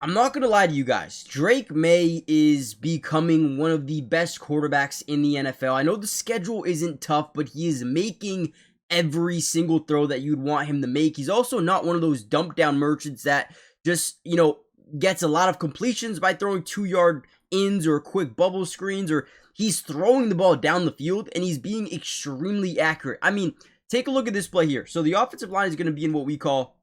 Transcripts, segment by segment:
I'm not going to lie to you guys. Drake Maye is becoming one of the best quarterbacks in the NFL. I know the schedule isn't tough, but he is making every single throw that you'd want him to make. He's also not one of those dump down merchants that just, gets a lot of completions by throwing 2-yard ins or quick bubble screens, or he's throwing the ball down the field and he's being extremely accurate. I mean, take a look at this play here. So the offensive line is going to be in what we call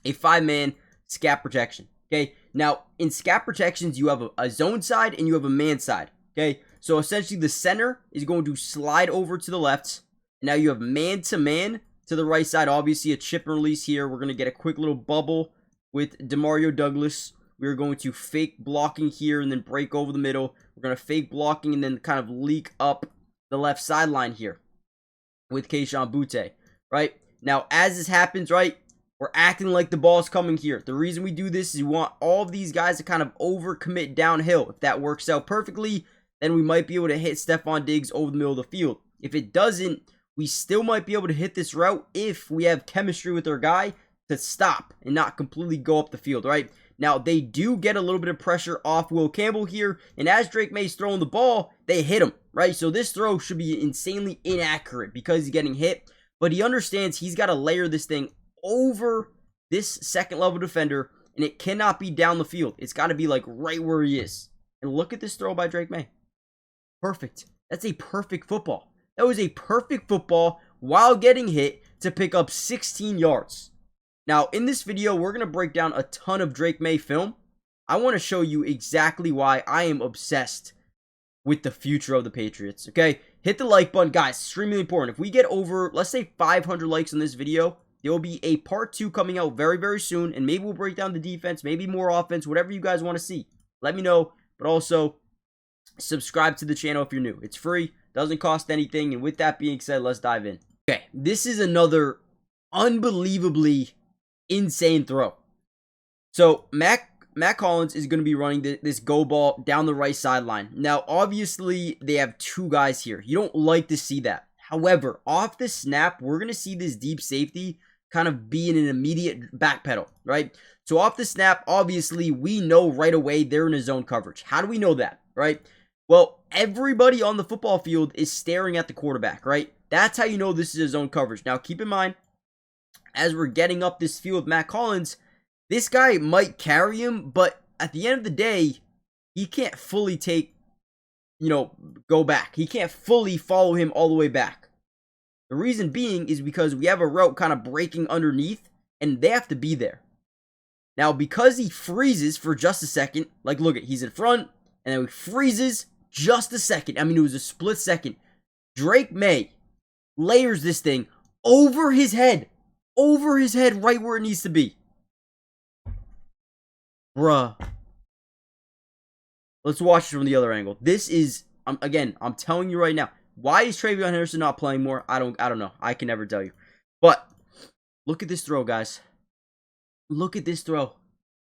a 5-man scat protection. Okay, now in scat protections, you have a zone side and you have a man side. Okay, so essentially the center is going to slide over to the left. Now you have man to man to the right side. Obviously, a chip and release here. We're going to get a quick little bubble with Demario Douglas. We're going to fake blocking here and then break over the middle. We're going to fake blocking and then kind of leak up the left sideline here with Kayshon Boutte, right? Now, as this happens, right, we're acting like the ball's coming here. The reason we do this is we want all of these guys to kind of overcommit downhill. If that works out perfectly, then we might be able to hit Stephon Diggs over the middle of the field. If it doesn't, we still might be able to hit this route if we have chemistry with our guy to stop and not completely go up the field, right? Now, they do get a little bit of pressure off Will Campbell here, and as Drake Maye's throwing the ball, they hit him, right? So this throw should be insanely inaccurate because he's getting hit, but he understands he's got to layer this thing over this second level defender, and it cannot be down the field. It's got to be like right where he is. And look at this throw by Drake Maye. Perfect. That's a perfect football. That was a perfect football while getting hit to pick up 16 yards. Now, in this video, we're going to break down a ton of Drake Maye film. I want to show you exactly why I am obsessed with the future of the Patriots, okay? Hit the like button. Guys, extremely important. If we get over, let's say 500 likes on this video, there will be a part 2 coming out very, very soon, and maybe we'll break down the defense, maybe more offense, whatever you guys want to see. Let me know, but also subscribe to the channel if you're new. It's free, doesn't cost anything, and with that being said, let's dive in. Okay, this is another unbelievably insane throw. So, Mac Hollins is going to be running this go ball down the right sideline. Now, obviously, they have 2 guys here. You don't like to see that. However, off the snap, we're going to see this deep safety kind of be in an immediate backpedal, right? So off the snap, obviously, we know right away they're in a zone coverage. How do we know that, right? Well, everybody on the football field is staring at the quarterback, right? That's how you know this is a zone coverage. Now, keep in mind, as we're getting up this field with Mac Hollins, this guy might carry him, but at the end of the day, he can't fully go back. He can't fully follow him all the way back. The reason being is because we have a route kind of breaking underneath, and they have to be there. Now, because he freezes for just a second, like look at, he's in front, and then he freezes just a second. I mean, it was a split second. Drake Maye layers this thing over his head right where it needs to be. Bruh. Let's watch it from the other angle. This is, again, I'm telling you right now, why is Travion Henderson not playing more? I don't know. I can never tell you. But look at this throw, guys. Look at this throw.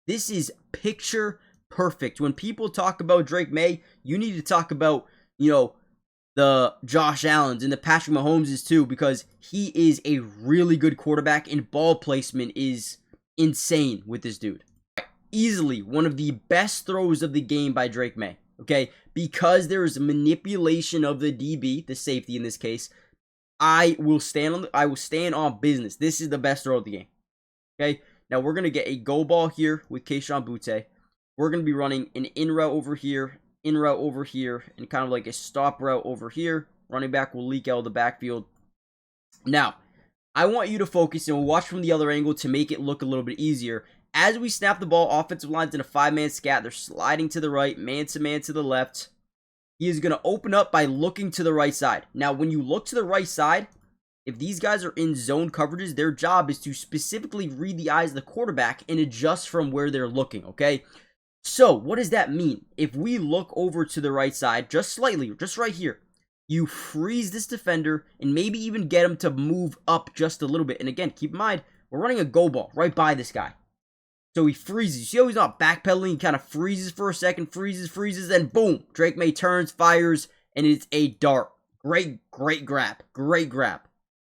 This is picture perfect. When people talk about Drake Maye, you need to talk about, the Josh Allens and the Patrick Mahomes too, because he is a really good quarterback and ball placement is insane with this dude. Easily one of the best throws of the game by Drake Maye. Okay, because there is manipulation of the DB, the safety in this case. I will stand on business. This is the best throw of the game. Okay, now we're gonna get a go ball here with Kayshon Boutte. We're gonna be running an in route over here, and kind of like a stop route over here. Running back will leak out of the backfield. Now, I want you to focus and we'll watch from the other angle to make it look a little bit easier. As we snap the ball, offensive line's in a 5-man scat. They're sliding to the right, man to the left. He is going to open up by looking to the right side. Now, when you look to the right side, if these guys are in zone coverages, their job is to specifically read the eyes of the quarterback and adjust from where they're looking, okay? So, what does that mean? If we look over to the right side, just slightly, just right here, you freeze this defender and maybe even get him to move up just a little bit. And again, keep in mind, we're running a go ball right by this guy. So he freezes. You see how he's not backpedaling? He kind of freezes for a second, freezes, and boom. Drake Maye turns, fires, and it's a dart. Great grab. Great grab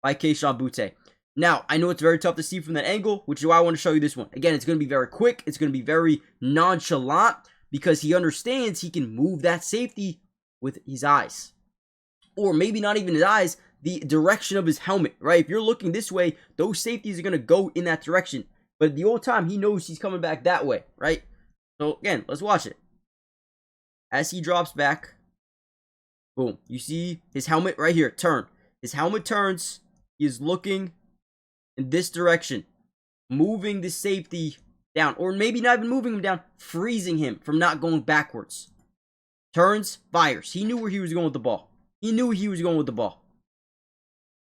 by Kayshon Boutte. Now, I know it's very tough to see from that angle, which is why I want to show you this one. Again, it's going to be very quick. It's going to be very nonchalant because he understands he can move that safety with his eyes. Or maybe not even his eyes, the direction of his helmet, right? If you're looking this way, those safeties are going to go in that direction. But the whole time, he knows he's coming back that way, right? So, again, let's watch it. As he drops back, boom. You see his helmet right here, turn. His helmet turns. He is looking in this direction, moving the safety down, or maybe not even moving him down, freezing him from not going backwards. Turns, fires. He knew where he was going with the ball. He knew he was going with the ball.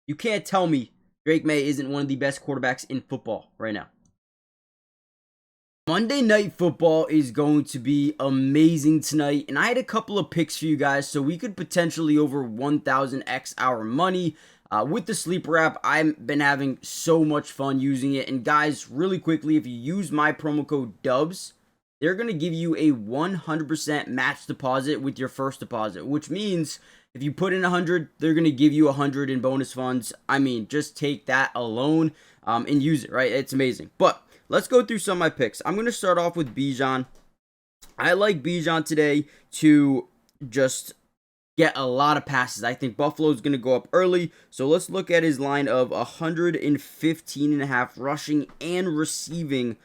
You can't tell me Drake Maye isn't one of the best quarterbacks in football right now. Monday Night Football is going to be amazing tonight, and I had a couple of picks for you guys, so we could potentially over 1,000x our money. With the sleeper app, I've been having so much fun using it. And guys, really quickly, if you use my promo code DUBS, they're going to give you a 100% match deposit with your first deposit, which means if you put in 100, they're going to give you 100 in bonus funds. I mean, just take that alone and use it, right? It's amazing. But let's go through some of my picks. I'm going to start off with Bijan. I like Bijan today to just get a lot of passes. I think Buffalo's going to go up early. So let's look at his line of 115.5 rushing and receiving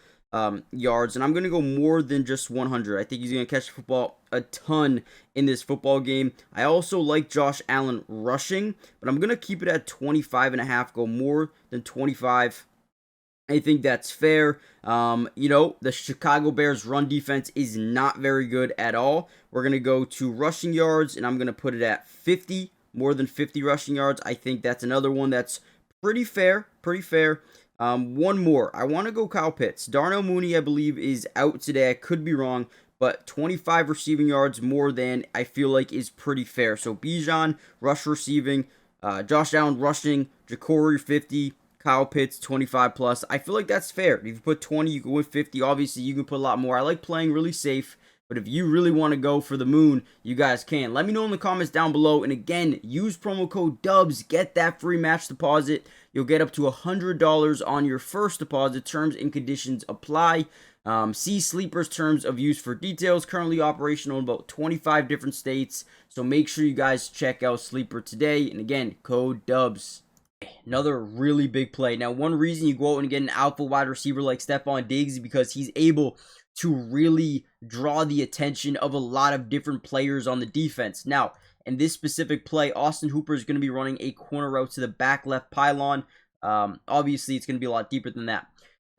yards. And I'm going to go more than just 100. I think he's going to catch the football a ton in this football game. I also like Josh Allen rushing, but I'm going to keep it at 25.5. Go more than 25. I think that's fair. The Chicago Bears run defense is not very good at all. We're going to go to rushing yards, and I'm going to put it at 50, more than 50 rushing yards. I think that's another one that's pretty fair, one more. I want to go Kyle Pitts. Darnell Mooney, I believe, is out today. I could be wrong, but 25 receiving yards more than I feel like is pretty fair. So Bijan, rush receiving, Josh Allen rushing, Jacory 50, Kyle Pitts 25 plus. I feel like that's fair. If you put 20, you can win 50. Obviously, you can put a lot more. I like playing really safe, but if you really want to go for the moon, you guys can. Let me know in the comments down below. And again, use promo code DUBS. Get that free match deposit. You'll get up to $100 on your first deposit. Terms and conditions apply. See Sleeper's terms of use for details. Currently operational in about 25 different states. So make sure you guys check out Sleeper today. And again, code DUBS. Another really big play. Now, one reason you go out and get an alpha wide receiver like Stefon Diggs is because he's able to really draw the attention of a lot of different players on the defense. Now, in this specific play, Austin Hooper is going to be running a corner route to the back left pylon. Obviously, it's going to be a lot deeper than that.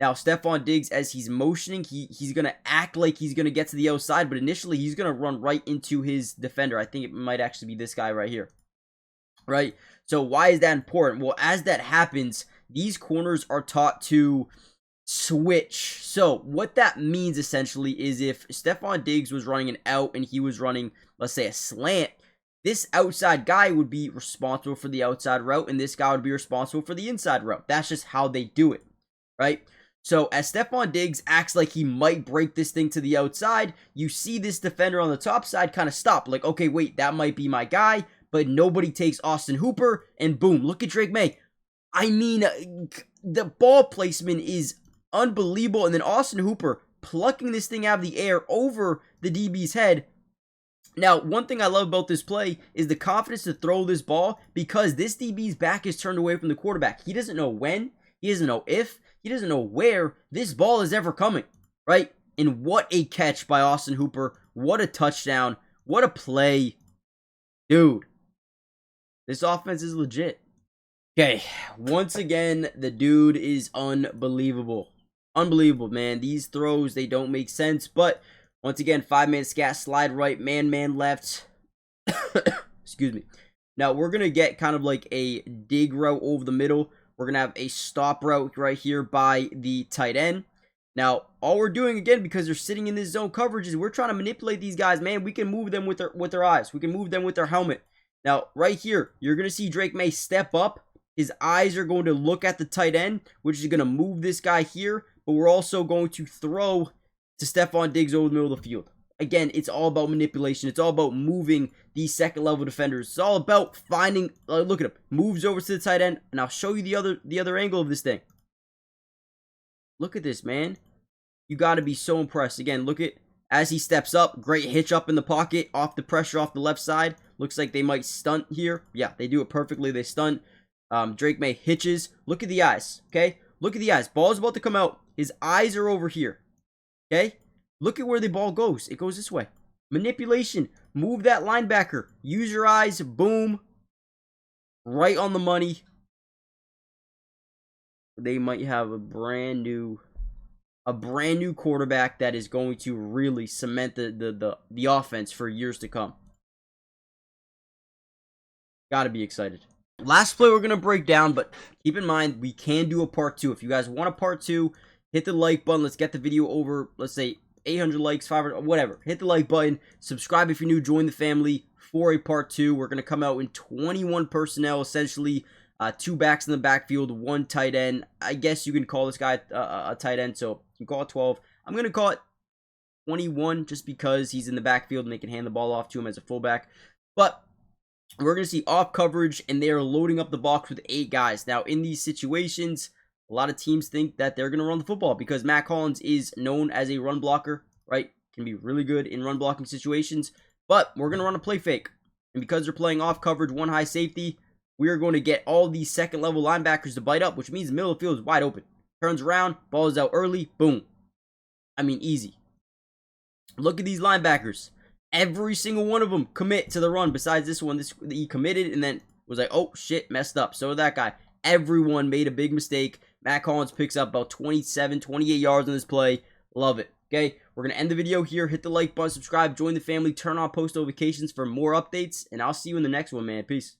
Now, Stefon Diggs, as he's motioning, he's going to act like he's going to get to the outside, but initially, he's going to run right into his defender. I think it might actually be this guy right here. Right? So why is that important? Well, as that happens, these corners are taught to switch. So what that means essentially is if Stefon Diggs was running an out and he was running, let's say, a slant, this outside guy would be responsible for the outside route and this guy would be responsible for the inside route. That's just how they do it, right? So as Stefon Diggs acts like he might break this thing to the outside, you see this defender on the top side kind of stop. Like, okay, wait, that might be my guy. But nobody takes Austin Hooper, and boom, look at Drake Maye. I mean, the ball placement is unbelievable, and then Austin Hooper plucking this thing out of the air over the DB's head. Now, one thing I love about this play is the confidence to throw this ball because this DB's back is turned away from the quarterback. He doesn't know when, he doesn't know if, he doesn't know where this ball is ever coming, right? And what a catch by Austin Hooper. What a touchdown. What a play. Dude. This offense is legit. Okay, once again, the dude is unbelievable. Unbelievable, man. These throws, they don't make sense. But, once again, 5-man scat, slide right, man left. Excuse me. Now, we're going to get kind of like a dig route over the middle. We're going to have a stop route right here by the tight end. Now, all we're doing, again, because they're sitting in this zone coverage, is we're trying to manipulate these guys, man. We can move them with their eyes. We can move them with their helmet. Now, right here, you're going to see Drake Maye step up. His eyes are going to look at the tight end, which is going to move this guy here. But we're also going to throw to Stefon Diggs over the middle of the field. Again, it's all about manipulation. It's all about moving these second level defenders. It's all about finding, look at him, moves over to the tight end, and I'll show you the other angle of this thing. Look at this, man. You got to be so impressed. Again, look at, as he steps up, great hitch up in the pocket, off the pressure off the left side. Looks like they might stunt here. Yeah, they do it perfectly. They stunt. Drake Maye hitches. Look at the eyes, okay? Look at the eyes. Ball's about to come out. His eyes are over here, okay? Look at where the ball goes. It goes this way. Manipulation. Move that linebacker. Use your eyes. Boom. Right on the money. They might have a brand new quarterback that is going to really cement the offense for years to come. Gotta be excited. Last play we're going to break down, but keep in mind, we can do a part 2. If you guys want a part 2, hit the like button. Let's get the video over, let's say, 800 likes, 500, whatever. Hit the like button. Subscribe if you're new. Join the family for a part 2. We're going to come out in 21 personnel, essentially 2 backs in the backfield, 1 tight end. I guess you can call this guy a tight end, so you can call it 12. I'm going to call it 21 just because he's in the backfield and they can hand the ball off to him as a fullback. But we're going to see off coverage, and they are loading up the box with 8 guys. Now, in these situations, a lot of teams think that they're going to run the football because Matt Collins is known as a run blocker, right? Can be really good in run blocking situations, but we're going to run a play fake. And because they're playing off coverage, 1 high safety, we are going to get all these second level linebackers to bite up, which means the middle of the field is wide open. Turns around, ball is out early, boom. I mean, easy. Look at these linebackers. Every single one of them commit to the run besides this one. He committed and then was like, oh shit, messed up. So that guy. Everyone made a big mistake. Matt Collins picks up about 27, 28 yards on this play. Love it. Okay, we're going to end the video here. Hit the like button, subscribe, join the family, turn on post notifications for more updates, and I'll see you in the next one, man. Peace.